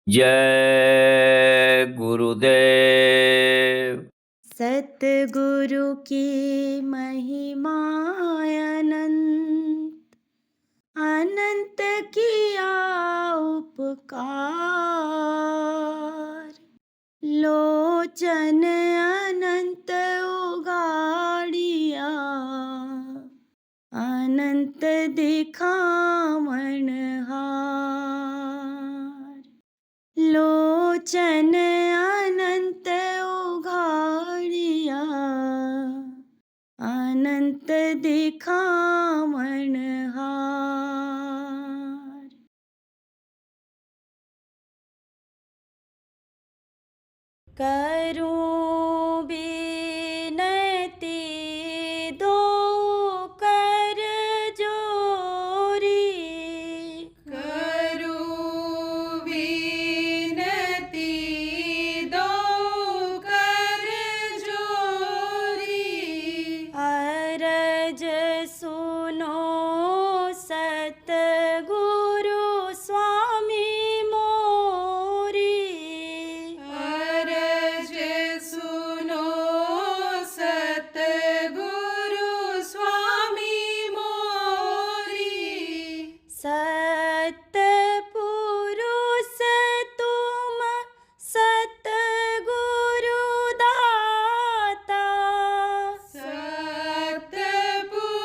जय गुरुदेव। सतगुरु की महिमा अनंत, अनंत किया उपकार। लोचन अनंत उगाड़िया, अनंत दिखावण हार। लोचन अनंत उघाड़िया, अनंत दिखावण हार। करूं बिनती दो कर जोरी, करूं विनती दो कर जोरी, अरज सुनो सतगुरु स्वामी मोरी। अरज सुनो सतगुरु स्वामी मोरी। सतपुरुष तुम सतगुरु दाता, सतपुरुष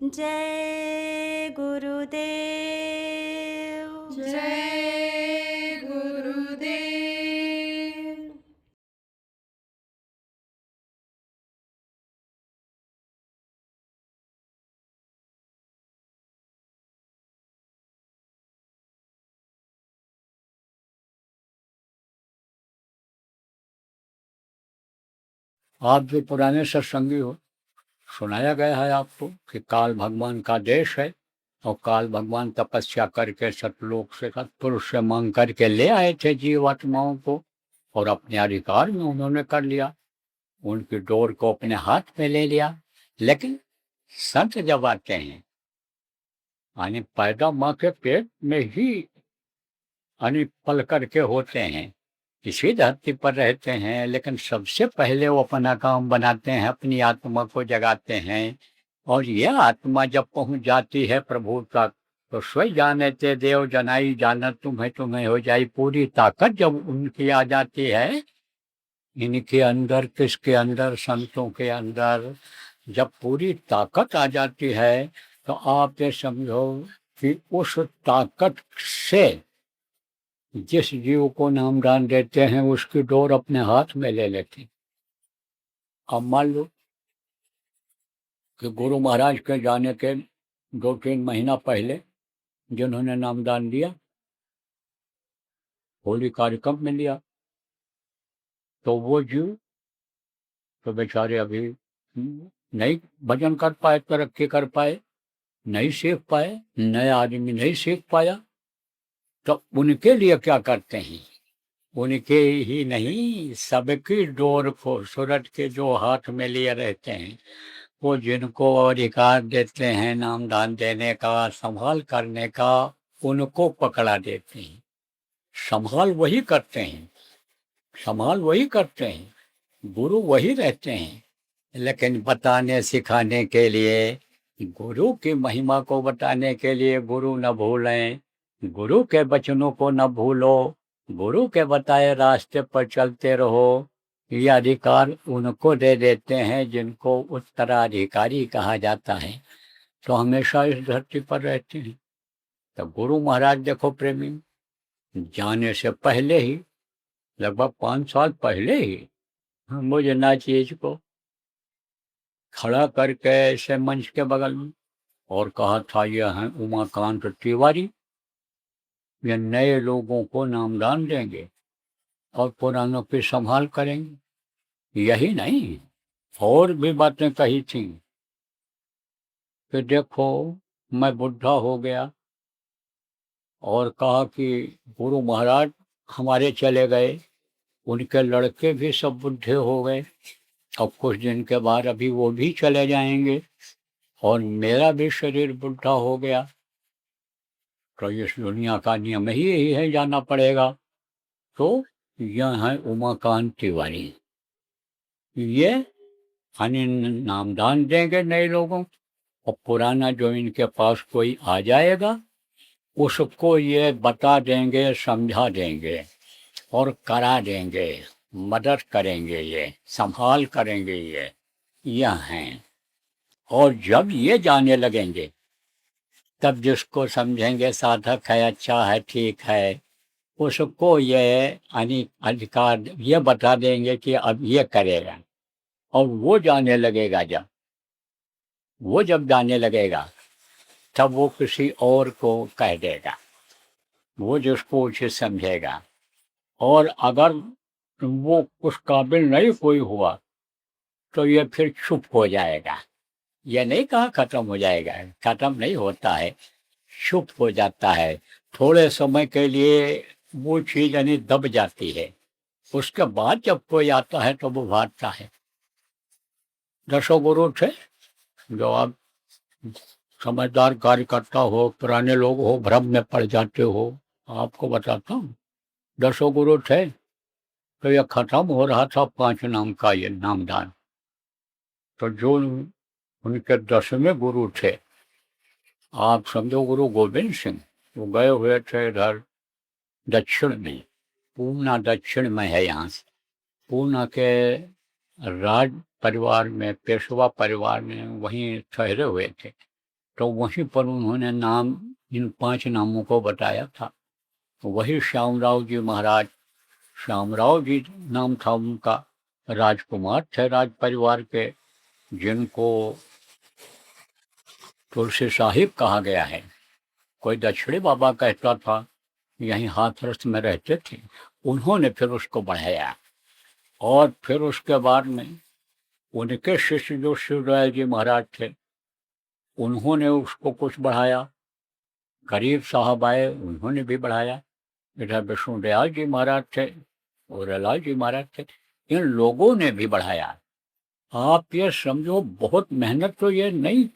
जय गुरुदेव। जय गुरुदेव। आप जो पुराने सत्संगी हो, सुनाया गया है आपको कि काल भगवान का देश है और काल भगवान तपस्या करके सतलोक से सत्पुरुष से मांग करके ले आए थे जीवात्माओं को और अपने अधिकार में उन्होंने कर लिया, उनकी डोर को अपने हाथ में ले लिया। लेकिन संत जब आते हैं यानी पैदा माँ के पेट में ही यानी पल करके होते हैं, इसी धरती पर रहते हैं, लेकिन सबसे पहले वो अपना काम बनाते हैं, अपनी आत्मा को जगाते हैं। और यह आत्मा जब पहुंच जाती है प्रभु तक तो स्वयं जाने ते देव जनाई जानत तुम्हें तुम्हें हो जाई। पूरी ताकत जब उनकी आ जाती है, इनके अंदर, किसके अंदर, संतों के अंदर जब पूरी ताकत आ जाती है तो आप ये समझो कि उस ताकत से जिस जीव को नाम दान देते हैं उसकी डोर अपने हाथ में ले लेते। अब मान लो कि गुरु महाराज के जाने के 2-3 महीना पहले जिन्होंने नामदान दिया, होली कार्यक्रम में लिया, तो वो जीव तो बेचारे अभी नहीं भजन कर पाए, तरक्की कर पाए, नहीं सीख पाए, नया आदमी नहीं सीख पाया। तो उनके लिए क्या करते हैं, उनके ही नहीं सबकी डोर को सूरज के जो हाथ में लिए रहते हैं, वो जिनको अधिकार देते हैं नाम दान देने का, संभाल करने का, उनको पकड़ा देते हैं। संभाल वही करते हैं, संभाल वही करते हैं, गुरु वही रहते हैं। लेकिन बताने सिखाने के लिए, गुरु की महिमा को बताने के लिए गुरु न भूलें, गुरु के वचनों को न भूलो, गुरु के बताए रास्ते पर चलते रहो। ये अधिकार उनको दे देते हैं जिनको उत्तराधिकारी कहा जाता है, तो हमेशा इस धरती पर रहते हैं। तो गुरु महाराज देखो प्रेमी, जाने से पहले ही, लगभग 5 साल पहले ही मुझे ना चीज को खड़ा करके ऐसे मंच के बगल में और कहा था, यह है उमाकांत तिवारी, ये नए लोगों को नामदान देंगे और पुरानों की संभाल करेंगे। यही नहीं, और भी बातें कही थी कि देखो मैं बुढ़ा हो गया, और कहा कि गुरु महाराज हमारे चले गए, उनके लड़के भी सब बुढ़े हो गए, अब कुछ दिन के बाद अभी वो भी चले जाएंगे और मेरा भी शरीर बुढ़ा हो गया, तो इस दुनिया का नियम ही यही है, जाना पड़ेगा। तो यह है उमाकांत तिवारी, ये यानी नामदान देंगे नए लोगों, और पुराना जो इनके पास कोई आ जाएगा उसको ये बता देंगे, समझा देंगे और करा देंगे, मदद करेंगे, ये संभाल करेंगे, ये हैं। और जब ये जाने लगेंगे तब जिसको समझेंगे साधक है, अच्छा है, ठीक है, उसको ये अधिकार ये बता देंगे कि अब ये करेगा, और वो जाने लगेगा। जब जाने लगेगा तब वो किसी और को कह देगा, वो जिसको उचित समझेगा। और अगर वो उस काबिल नहीं कोई हुआ तो ये फिर चुप हो जाएगा। ये नहीं कहा खत्म हो जाएगा, खत्म नहीं होता है, चुप हो जाता है। थोड़े समय के लिए वो चीज यानी दब जाती है, उसके बाद जब कोई आता है तो वो भागता है। 10 गुरु थे, जो आप समझदार कार्यकर्ता हो, पुराने लोग हो, भ्रम में पड़ जाते हो, आपको बताता हूँ। 10 गुरु थे, तो यह खत्म हो रहा था 5 नाम का ये नामदान। तो जो उनके 10वें गुरु थे, आप समझो गुरु गोविंद सिंह, वो गए हुए थे इधर दक्षिण में, पूना दक्षिण में है, यहाँ से पूना के राज परिवार में, पेशवा परिवार में वहीं ठहरे हुए थे। तो वहीं पर उन्होंने नाम, इन 5 नामों को बताया था। वही श्यामराव जी महाराज, श्यामराव जी नाम था उनका, राजकुमार थे राज परिवार के, जिनको तुलसी साहिब कहा गया है। कोई दक्षिणी बाबा कहता था, यहीं हाथरस में रहते थे। उन्होंने फिर उसको बढ़ाया, और फिर उसके बाद में उनके शिष्य जो शिवराय जी महाराज थे, उन्होंने उसको कुछ बढ़ाया। गरीब साहब आए, उन्होंने भी बढ़ाया। इधर विष्णुदयाल जी महाराज थे, औरलाल जी महाराज थे, इन लोगों ने भी बढ़ाया। आप ये समझो, बहुत मेहनत तो ये नहीं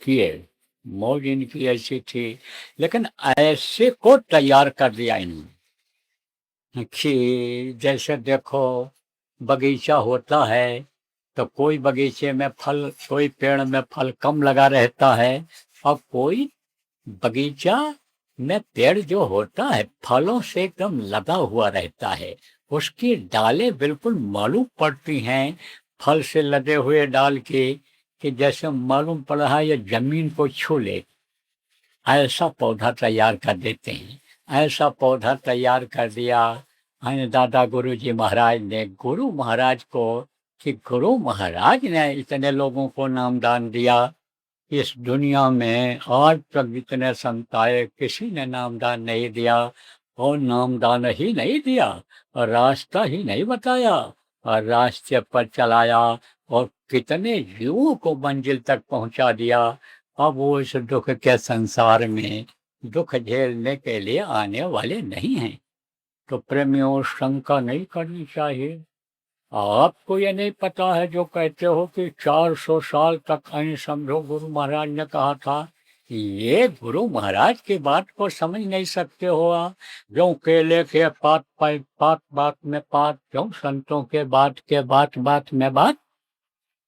किए, मौज इनकी ऐसी थी, लेकिन ऐसे को तैयार कर दिया इन्होंने कि जैसे देखो, बगीचा होता है तो कोई बगीचे में फल, कोई पेड़ में फल कम लगा रहता है, और कोई बगीचा में पेड़ जो होता है फलों से एकदम लदा हुआ रहता है। उसकी डालें बिल्कुल मालूम पड़ती हैं, फल से लदे हुए डाल के, कि जैसे मालूम पड़ रहा है ये जमीन को छू ले। ऐसा पौधा तैयार कर देते हैं। ऐसा पौधा तैयार कर दिया दादा गुरु जी महाराज ने, गुरु महाराज को, कि गुरु महाराज ने इतने लोगों को नामदान दिया। इस दुनिया में आज तक जितने संत आए, किसी ने नामदान नहीं दिया, और नामदान ही नहीं दिया, और रास्ता ही नहीं बताया, और रास्ते पर चलाया, और कितने जीवों को मंजिल तक पहुंचा दिया। अब वो इस दुख के संसार में दुख झेलने के लिए आने वाले नहीं हैं। तो प्रेमियों, शंका नहीं करनी चाहिए। आपको ये नहीं पता है जो कहते हो कि 400 साल तक कहीं समझो गुरु महाराज ने कहा था, ये गुरु महाराज की बात को समझ नहीं सकते हो आप। जो केले के पात बात में पात, जो संतों के बात में बात,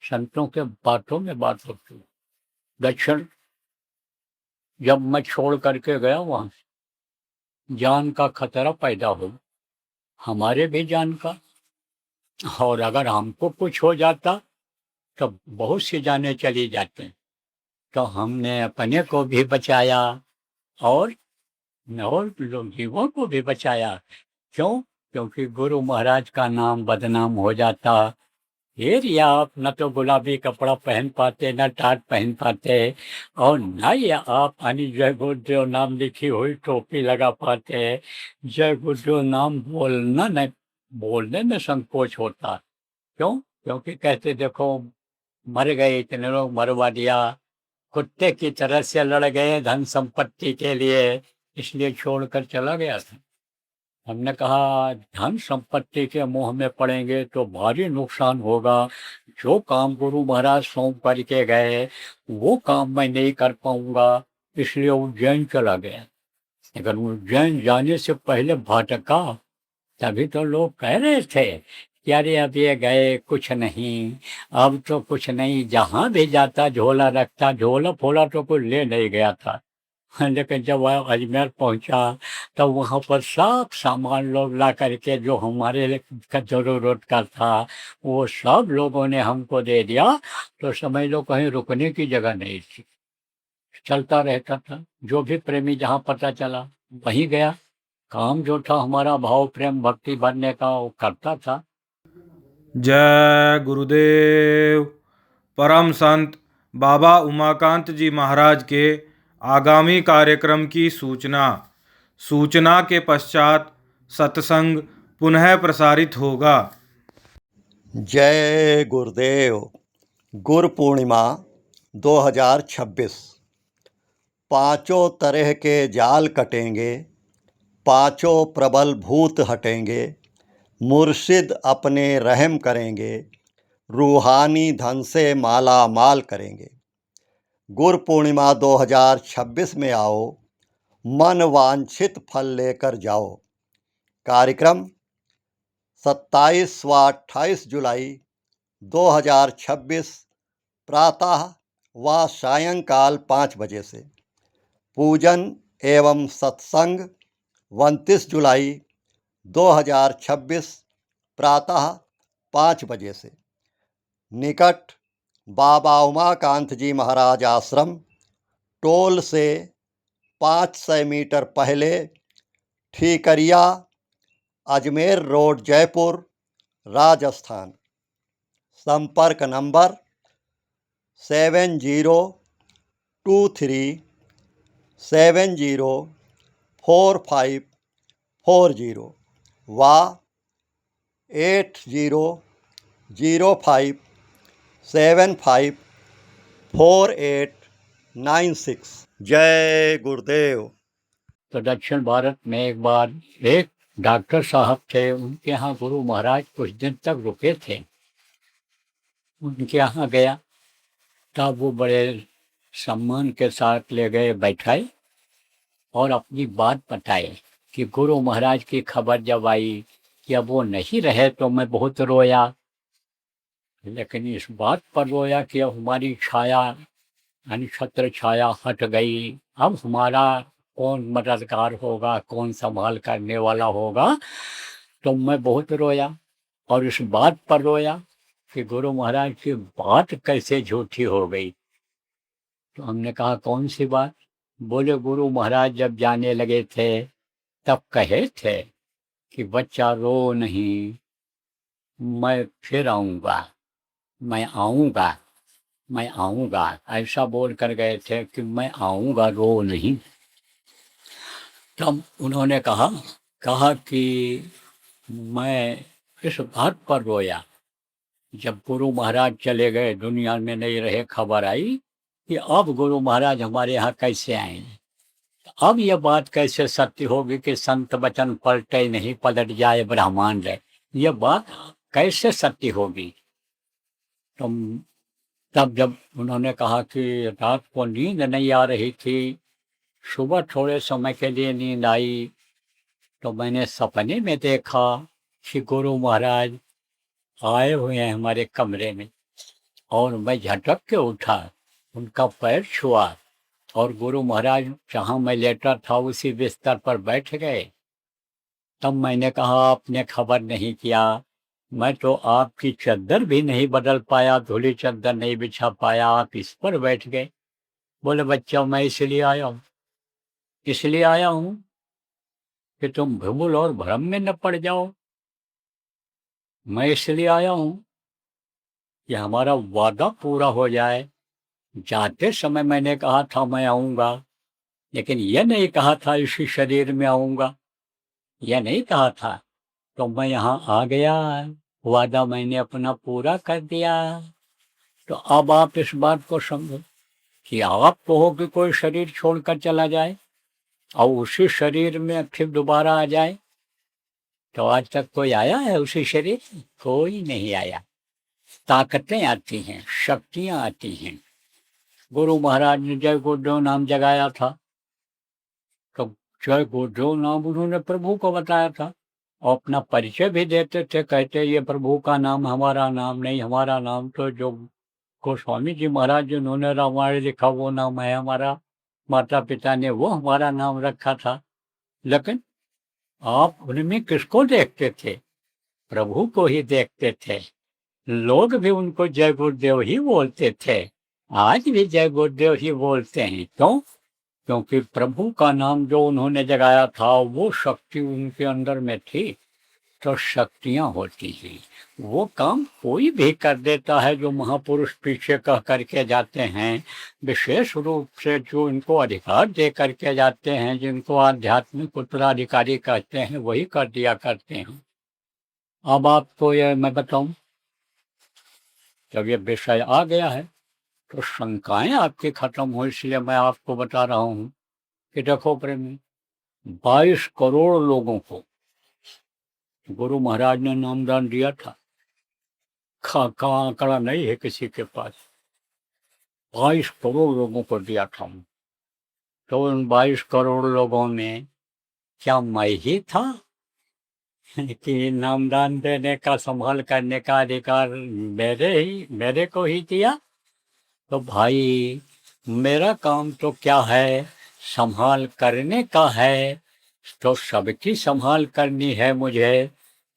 संतों के बातों में बात होती। दक्षिण जब मैं छोड़ करके गया, वहां जान का खतरा पैदा हो, हमारे भी जान का, और अगर हमको कुछ हो जाता तो बहुत सी जानें चली जाती। तो हमने अपने को भी बचाया, और लोग जीवों को भी बचाया। क्यों? क्योंकि गुरु महाराज का नाम बदनाम हो जाता। फिर आप न तो गुलाबी कपड़ा पहन पाते, न टाट पहन पाते, और न ही आप जय गुरुदेव नाम लिखी हुई टोपी लगा पाते। जय गुरुदेव नाम बोलने में संकोच होता। क्यों? क्योंकि कहते देखो, मर गए, इतने लोग मरवा दिया, कुत्ते की तरह से लड़ गए धन संपत्ति के लिए, इसलिए छोड़कर चला गया था। हमने कहा, धन संपत्ति के मोह में पड़ेंगे तो भारी नुकसान होगा। जो काम गुरु महाराज सौंप करके गए, वो काम मैं नहीं कर पाऊंगा, इसलिए उज्जैन चला गया। अगर उज्जैन जाने से पहले भटका, तभी तो लोग कह रहे थे कि अरे अब ये गए, कुछ नहीं, अब तो कुछ नहीं, जहां भी जाता झोला रखता, झोला फोला तो कोई ले नहीं गया था। लेकिन जब वह अजमेर पहुंचा, तो वहां पर सब सामान लोग ला करके, जो हमारे जरूरत का था, वो सब लोगों ने हमको दे दिया। तो समझ लो कहीं रुकने की जगह नहीं थी, चलता रहता था। जो भी प्रेमी जहां पता चला वहीं गया। काम जो था हमारा भाव प्रेम भक्ति भरने का, वो करता था। जय गुरुदेव। परम संत बाबा उमाकांत जी महाराज के आगामी कार्यक्रम की सूचना के पश्चात सत्संग पुनः प्रसारित होगा। जय गुरुदेव। गुरु पूर्णिमा 2026। पांचों तरह के जाल कटेंगे, पांचों प्रबल भूत हटेंगे, मुर्शिद अपने रहम करेंगे, रूहानी धन से माला माल करेंगे। गुरु पूर्णिमा 2026 में आओ, मन वांछित फल लेकर जाओ। कार्यक्रम 27 व 28 जुलाई 2026 प्रातः व सायंकाल 5 बजे से। पूजन एवं सत्संग 29 जुलाई 2026 प्रातः 5 बजे से। निकट बाबा उमाकांत जी महाराज आश्रम, टोल से 500 मीटर पहले, ठीकरिया, अजमेर रोड, जयपुर, राजस्थान। संपर्क नंबर 7023704540 व 8005754896। जय गुरुदेव। तो दक्षिण भारत में एक बार एक डॉक्टर साहब थे, उनके यहाँ गुरु महाराज कुछ दिन तक रुके थे। उनके यहाँ गया तब वो बड़े सम्मान के साथ ले गए, बैठाए और अपनी बात बताए कि गुरु महाराज की खबर जब आई कि अब वो नहीं रहे तो मैं बहुत रोया, लेकिन इस बात पर रोया कि अब हमारी छाया यानी छत्र छाया हट गई, अब हमारा कौन मददगार होगा, कौन संभाल करने वाला होगा। तो मैं बहुत रोया और इस बात पर रोया कि गुरु महाराज की बात कैसे झूठी हो गई। तो हमने कहा कौन सी बात? बोले गुरु महाराज जब जाने लगे थे तब कहे थे कि बच्चा रो नहीं, मैं फिर आऊँगा, मैं आऊँगा, मैं आऊँगा, ऐसा बोल कर गए थे कि मैं आऊँगा, रो नहीं। तब उन्होंने कहा कि मैं इस बात पर रोया जब गुरु महाराज चले गए, दुनिया में नहीं रहे, खबर आई कि अब गुरु महाराज हमारे यहाँ कैसे आएंगे। अब यह बात कैसे सत्य होगी कि संत वचन पलटे नहीं, पलट जाए ब्रह्मांड। यह बात कैसे सत्य होगी? तो तब जब उन्होंने कहा कि रात को नींद नहीं आ रही थी, सुबह थोड़े समय के लिए नींद आई, तो मैंने सपने में देखा कि गुरु महाराज आए हुए हैं हमारे कमरे में, और मैं झटक के उठा, उनका पैर छुआ और गुरु महाराज जहाँ मैं लेटा था उसी बिस्तर पर बैठ गए। तब मैंने कहा आपने खबर नहीं किया, मैं तो आपकी चादर भी नहीं बदल पाया, धुली चादर नहीं बिछा पाया, आप इस पर बैठ गए। बोले बच्चा मैं इसलिए आया हूँ कि तुम भूल और भ्रम में न पड़ जाओ। मैं इसलिए आया हूँ कि हमारा वादा पूरा हो जाए। जाते समय मैंने कहा था मैं आऊँगा, लेकिन यह नहीं कहा था इसी शरीर में आऊँगा, यह नहीं कहा था। तो मैं यहाँ आ गया, वादा मैंने अपना पूरा कर दिया। तो अब आप इस बात को समझो कि आप कहो कि कोई शरीर छोड़कर चला जाए और उसी शरीर में फिर दोबारा आ जाए, तो आज तक कोई आया है उसी शरीर? कोई नहीं आया। ताकतें आती हैं, शक्तियाँ आती हैं। गुरु महाराज ने जय गुरुदेव नाम जगाया था, तो जय गुरुदेव नाम उन्होंने प्रभु को बताया था और अपना परिचय भी देते थे, कहते ये प्रभु का नाम, हमारा नाम नहीं। हमारा नाम तो जो गोस्वामी जी महाराज जिन्होंने रामायण लिखा वो नाम है हमारा, माता पिता ने वो हमारा नाम रखा था। लेकिन आप उनमें किसको देखते थे? प्रभु को ही देखते थे। लोग भी उनको जय गुरुदेव ही बोलते थे, आज भी जय गुरुदेव ही बोलते हैं। क्यों? क्योंकि प्रभु का नाम जो उन्होंने जगाया था वो शक्ति उनके अंदर में थी। तो शक्तियाँ होती हैं, वो काम कोई भी कर देता है जो महापुरुष पीछे कह करके जाते हैं, विशेष रूप से जो इनको अधिकार दे करके जाते हैं, जिनको आध्यात्मिक उत्तराधिकारी कहते हैं, वही कर दिया करते हैं। अब आपको यह मैं बताऊं, जब ये विषय आ गया है तो शंकाएं आपकी खत्म हो, इसलिए मैं आपको बता रहा हूं कि देखो प्रेमी, 22 करोड़ लोगों को गुरु महाराज ने नामदान दिया था। का आंकड़ा नहीं है किसी के पास, 22 करोड़ लोगों को दिया था। तो उन 22 करोड़ लोगों में क्या मैं ही था कि नामदान देने का, संभाल करने का अधिकार मेरे को ही दिया? तो भाई मेरा काम तो क्या है, संभाल करने का है। तो सबकी संभाल करनी है मुझे।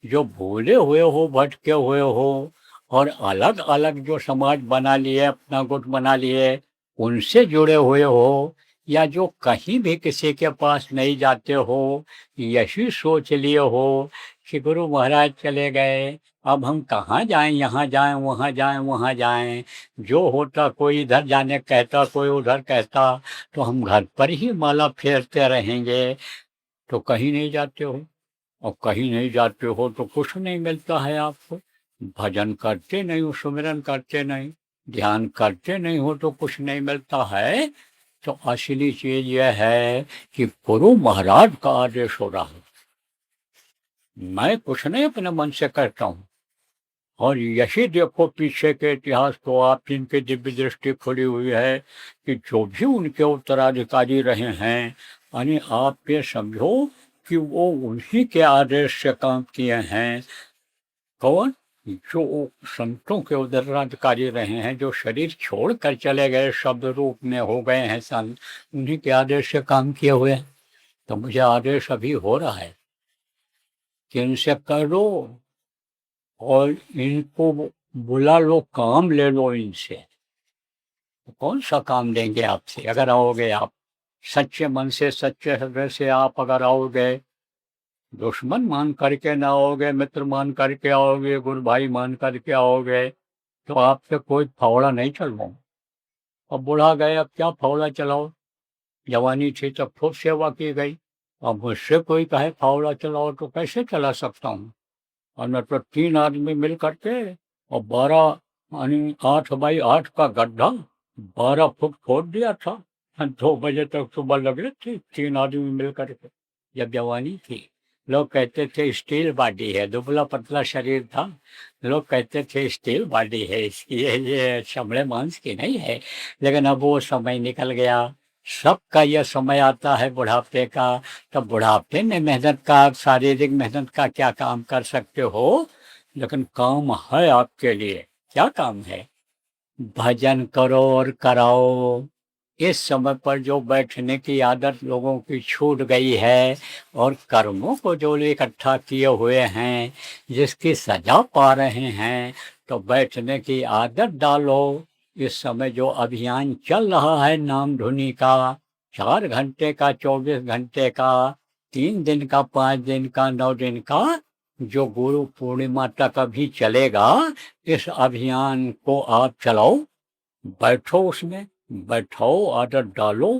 जो भूले हुए हो, भटके हुए हो और अलग अलग जो समाज बना लिए, अपना गुट बना लिए, उनसे जुड़े हुए हो या जो कहीं भी किसी के पास नहीं जाते हो, यही सोच लिए हो कि गुरु महाराज चले गए, अब हम कहाँ जाएं, यहाँ जाएं, वहाँ जाएं, वहाँ जाएं। जो होता कोई इधर जाने कहता, कोई उधर कहता, तो हम घर पर ही माला फेरते रहेंगे। तो कहीं नहीं जाते हो, और कहीं नहीं जाते हो तो कुछ नहीं मिलता है आपको। भजन करते नहीं हो, सुमिरन करते नहीं, ध्यान करते नहीं हो तो कुछ नहीं मिलता है। तो असली चीज यह है कि गुरु महाराज का आदेश हो रहा है, मैं कुछ नहीं अपने मन से करता हूँ। और यही देखो पीछे के इतिहास को आप, जिनकी दिव्य दृष्टि खुली हुई है, कि जो भी उनके उत्तराधिकारी रहे हैं, यानी आप ये समझो कि वो उन्हीं के आदेश से काम किए हैं। कौन? जो संतों के उत्तराधिकारी रहे हैं, जो शरीर छोड़कर चले गए, शब्द रूप में हो गए हैं संत, उन्हीं के आदेश से काम किए हुए हैं। तो मुझे आदेश अभी हो रहा है कि इनसे करो और इनको बुला लो, काम ले लो इनसे। तो कौन सा काम देंगे आपसे? अगर आओगे आप सच्चे मन से, सच्चे हृदय से, आप अगर आओगे, दुश्मन मान करके ना आओगे, मित्र मान करके आओगे, गुरु भाई मान करके आओगे, तो आपसे कोई फावड़ा नहीं चलवाऊं। अब बुढ़ा गए, अब क्या फावड़ा चलाओ? जवानी थी तब खूब सेवा की गई, अब मुझसे कोई कहे फावड़ा चलाओ तो कैसे चला सकता हूँ? और न तो 3 आदमी मिल करके और 12 यानी 8x8 का गड्ढा 12 फुट खोद दिया था। 2 बजे तक सुबह लगे थे 3 आदमी मिल करके, जब जवानी थी। लोग कहते थे स्टील बॉडी है, दुबला पतला शरीर था, लोग कहते थे स्टील बॉडी है इसकी, ये चमड़े मांस की नहीं है। लेकिन अब वो समय निकल गया। सबका यह समय आता है बुढ़ापे का। तब बुढ़ापे में मेहनत का, शारीरिक मेहनत का क्या काम कर सकते हो? लेकिन काम है आपके लिए। क्या काम है? भजन करो और कराओ। इस समय पर जो बैठने की आदत लोगों की छूट गई है, और कर्मों को जो इकट्ठा किए हुए हैं, जिसकी सजा पा रहे हैं, तो बैठने की आदत डालो। इस समय जो अभियान चल रहा है नाम धुनी का, 4 घंटे का, 24 घंटे का, 3 दिन का, 5 दिन का, 9 दिन का, जो गुरु पूर्णिमा तक अभी चलेगा, इस अभियान को आप चलाओ। बैठो उसमें, बैठाओ, आदत डालो,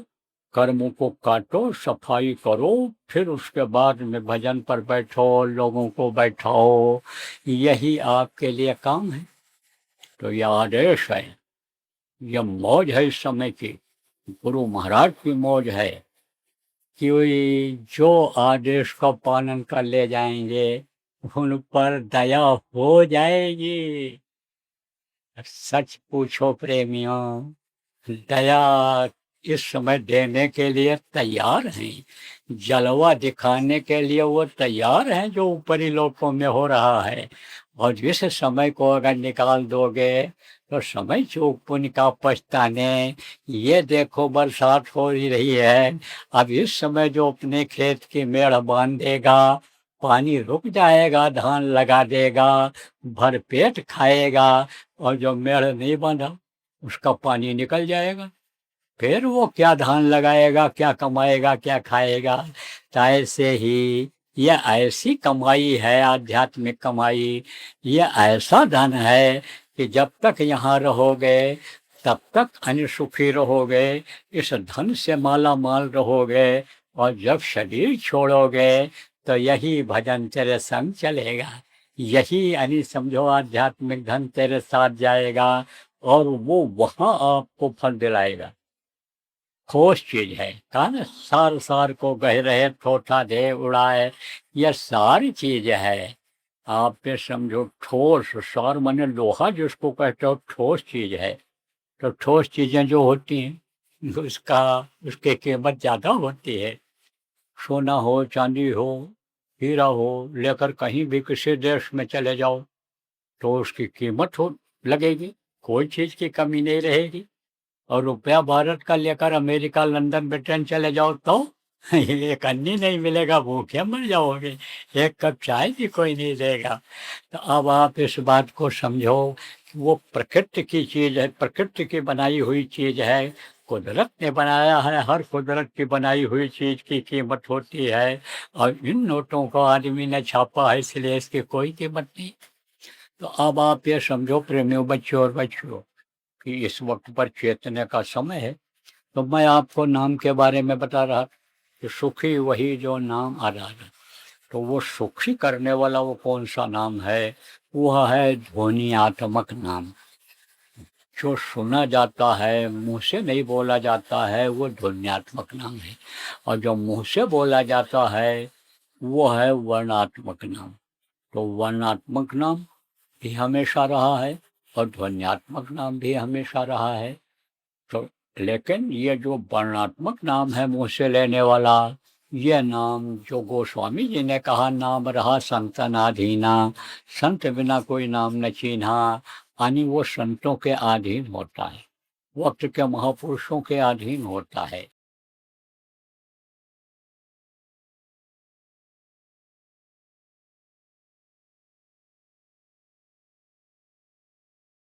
कर्मों को काटो, सफाई करो, फिर उसके बाद में भजन पर बैठो, लोगों को बैठाओ। यही आपके लिए काम है। तो यह आदेश है, यह मौज है इस समय की, गुरु महाराज की मौज है कि जो आदेश का पालन कर ले जाएंगे, उन पर दया हो जाएगी। सच पूछो प्रेमियों, दया इस समय देने के लिए तैयार हैं, जलवा दिखाने के लिए वो तैयार हैं, जो ऊपरी लोकों में हो रहा है। और जिस समय को अगर निकाल दोगे तो समय चूक पुण्य का पछताने। ये देखो बरसात हो ही रही है, अब इस समय जो अपने खेत की मेड़ बांध देगा, पानी रुक जाएगा, धान लगा देगा, भर पेट खाएगा। और जो मेड़ नहीं बांधा उसका पानी निकल जाएगा, फिर वो क्या धान लगाएगा, क्या कमाएगा, क्या खाएगा? तो ऐसे ही यह ऐसी कमाई है, आध्यात्मिक कमाई, यह ऐसा धन है कि जब तक यहाँ रहोगे तब तक अनसुखी रहोगे, इस धन से माला माल रहोगे। और जब शरीर छोड़ोगे तो यही भजन तेरे संग चलेगा, यही यानी समझो आध्यात्मिक धन तेरे साथ जाएगा, और वो वहाँ आपको फल दिलाएगा। ठोस चीज है, कहा ना, सार सार को गह रहे ठोठा दे उड़ाए, यह सारी चीज है। आप पे समझो ठोस, सार माने लोहा जिसको कहते हो, ठोस चीज है। तो ठोस चीजें जो होती हैं उसके कीमत ज्यादा होती है। सोना हो, चांदी हो, हीरा हो, लेकर कहीं भी किसी देश में चले जाओ तो उसकी कीमत हो लगेगी, कोई चीज की कमी नहीं रहेगी। और रुपया भारत का लेकर अमेरिका, लंदन, ब्रिटेन चले जाओ तो एक अन्नी नहीं मिलेगा, भूखे मर जाओगे, एक कप चाय भी कोई नहीं देगा। तो अब आप इस बात को समझो कि वो प्रकृति की चीज़ है, प्रकृति की बनाई हुई चीज़ है, कुदरत ने बनाया है। हर कुदरत की बनाई हुई चीज़ की कीमत होती है, और इन नोटों को आदमी ने छापा है, इसलिए इसकी कोई कीमत नहीं। तो अब आप ये समझो प्रेमियों, बच्चों और बच्चियों, कि इस वक्त पर चेतने का समय है। तो मैं आपको नाम के बारे में बता रहा कि सुखी वही जो नाम आधार। तो वो सुखी करने वाला वो कौन सा नाम है? वह है ध्वनियात्मक नाम, जो सुना जाता है, मुंह से नहीं बोला जाता है, वो ध्वनियात्मक नाम है। और जो मुंह से बोला जाता है वो है वर्णात्मक नाम। तो वर्णात्मक नाम भी हमेशा रहा है और ध्वन्यात्मक नाम भी हमेशा रहा है। तो लेकिन ये जो वर्णात्मक नाम है मुंह से लेने वाला, ये नाम जो गोस्वामी जी ने कहा, नाम रहा संतनाधीना, संत बिना कोई नाम न चीन्हा, यानी वो संतों के अधीन होता है, वक्त के महापुरुषों के अधीन होता है।